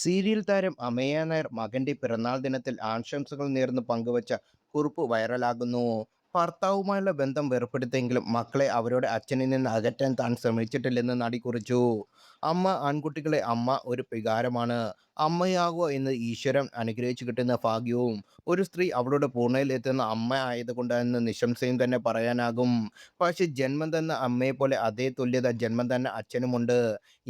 Serial താരം അമേയ നായർ മകന്റെ പിറന്നാൾ ദിനത്തിൽ ആശംസകൾ നേർന്ന് പങ്കുവച്ച കുറിപ്പ് വൈറലാകുന്നു. ഭർത്താവുമായുള്ള ബന്ധം വേർപെടുത്തിയെങ്കിലും മക്കളെ അവരുടെ അച്ഛനിൽ നിന്ന് അകറ്റാൻ താൻ ശ്രമിച്ചിട്ടില്ലെന്ന് നടി കുറിച്ചു. അമ്മ ഒരു വികാരമാണ്. അമ്മയാകുക എന്നത് ഈശ്വരൻ അനുഗ്രഹിച്ചു കിട്ടുന്ന ഭാഗ്യവും ഒരു സ്ത്രീ അവളുടെ പൂർണ്ണതയിൽ എത്തുന്ന അമ്മ ആയതുകൊണ്ടെന്ന് നിസ്സംശയം തന്നെ പറയാനാകും. പക്ഷെ ജന്മം തന്ന അമ്മയെപ്പോലെ അതേ തുല്യത ജന്മം തന്ന അച്ഛനുമുണ്ട്.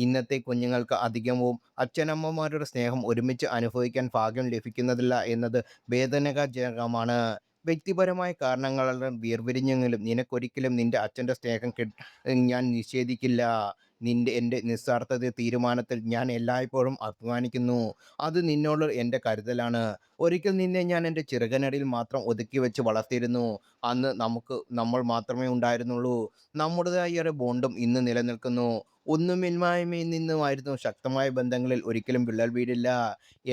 ഇന്നത്തെ കുഞ്ഞുങ്ങൾക്ക് അധികവും അച്ഛനമ്മമാരുടെ സ്നേഹം ഒരുമിച്ച് അനുഭവിക്കാൻ ഭാഗ്യം ലഭിക്കുന്നതില്ല എന്നത് വേദനാജനകമാണ്. വ്യക്തിപരമായ കാരണങ്ങളാൽ വേർപിരിഞ്ഞെങ്കിലും നിനക്കൊരിക്കലും നിന്റെ അച്ഛൻ്റെ സ്നേഹം ഞാൻ നിഷേധിക്കില്ല. എൻ്റെ നിസ്വാർത്ഥ തീരുമാനത്തിൽ ഞാൻ എല്ലായ്പ്പോഴും അഭിമാനിക്കുന്നു. അത് നിന്നോട് എൻ്റെ കരുതലാണ്. ഒരിക്കൽ നിന്നെ ഞാൻ എൻ്റെ ചിറകിനടിയിൽ മാത്രം ഒതുക്കി വെച്ച് വളർത്തിയിരുന്നു. അന്ന് നമ്മൾ മാത്രമേ ഉണ്ടായിരുന്നുള്ളൂ. നമ്മുടേതായ ഒരു ബോണ്ടും ഇന്ന് നിലനിൽക്കുന്നു. ഒന്നുമില്ലായ്മയിൽ നിന്നുമായിരുന്നു ശക്തമായ ബന്ധങ്ങളിൽ ഒരിക്കലും വിള്ളൽ വീഴില്ല.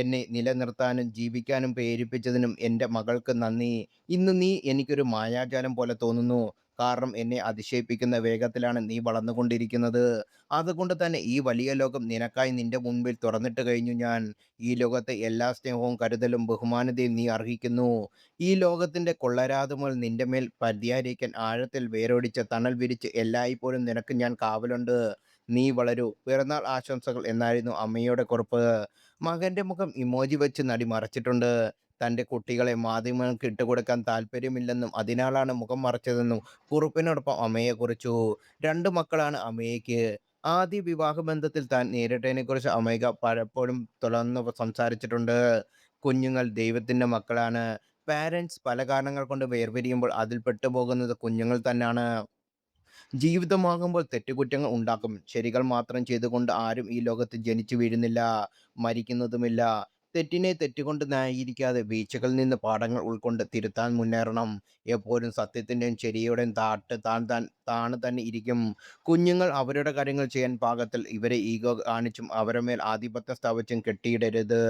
എന്നെ നിലനിർത്താനും ജീവിക്കാനും പ്രേരിപ്പിച്ചതിനും എൻ്റെ മകൾക്ക് നന്ദി. ഇന്ന് നീ എനിക്കൊരു മായാജാലം പോലെ തോന്നുന്നു. കാരണം എന്നെ അതിശയിപ്പിക്കുന്ന വേഗത്തിലാണ് നീ വളർന്നുകൊണ്ടിരിക്കുന്നത്. അതുകൊണ്ട് തന്നെ ഈ വലിയ ലോകം നിനക്കായി നിന്റെ മുൻപിൽ തുറന്നിട്ട് കഴിഞ്ഞു ഞാൻ. ഈ ലോകത്തെ എല്ലാ സ്നേഹവും കരുതലും ബഹുമാനതയും നീ അർഹിക്കുന്നു. ഈ ലോകത്തിൻ്റെ കൊള്ളരാതുമുതൽ നിന്റെ മേൽ പര്യായിരിക്കാൻ ആഴത്തിൽ വേരോടിച്ച് തണൽ വിരിച്ച് എല്ലായ്പ്പോഴും നിനക്ക് ഞാൻ കാവലുണ്ട്. നീ വളരൂ. പിറന്നാൾ ആശംസകൾ എന്നായിരുന്നു അമ്മയുടെ കുറിപ്പ്. മകന്റെ മുഖം ഇമോജി വെച്ച് നടി മറച്ചിട്ടുണ്ട്. തൻ്റെ കുട്ടികളെ മാധ്യമങ്ങൾക്ക് ഇട്ടുകൊടുക്കാൻ താല്പര്യമില്ലെന്നും അതിനാലാണ് മുഖം മറച്ചതെന്നും കുറിപ്പിനോടൊപ്പം അമ്മയെ കുറിച്ചു. 2 മക്കളാണ് അമേയയ്ക്ക്. ആദ്യ വിവാഹബന്ധത്തിൽ താൻ നേരിട്ടതിനെക്കുറിച്ച് അമേയ പലപ്പോഴും തുറന്ന് സംസാരിച്ചിട്ടുണ്ട്. കുഞ്ഞുങ്ങൾ ദൈവത്തിൻ്റെ മക്കളാണ്. പാരന്റ്സ് പല കാരണങ്ങൾ കൊണ്ട് വേർപിരിയുമ്പോൾ അതിൽ പെട്ടുപോകുന്നത് കുഞ്ഞുങ്ങൾ തന്നാണ്. ജീവിതമാകുമ്പോൾ തെറ്റുകുറ്റങ്ങൾ ഉണ്ടാക്കും. ശരികൾ മാത്രം ചെയ്തുകൊണ്ട് ആരും ഈ ലോകത്ത് ജനിച്ചു വീഴുന്നില്ല, മരിക്കുന്നതുമില്ല. തെറ്റിനെ തെറ്റുകൊണ്ട് ന്യായീകരിക്കാതെ വീഴ്ചകളിൽ നിന്ന് പാഠങ്ങൾ ഉൾക്കൊണ്ട് തിരുത്താൻ മുന്നേറണം. എപ്പോഴും സത്യത്തിൻ്റെയും ശരിയുടെയും താണ് തന്നെ ഇരിക്കും. കുഞ്ഞുങ്ങൾ അവരുടെ കാര്യങ്ങൾ ചെയ്യാൻ പാകത്തിൽ ഇവരെ ഈഗോ കാണിച്ചും അവരുടെ മേൽ ആധിപത്യം സ്ഥാപിച്ചും കെട്ടിയിടരുത്.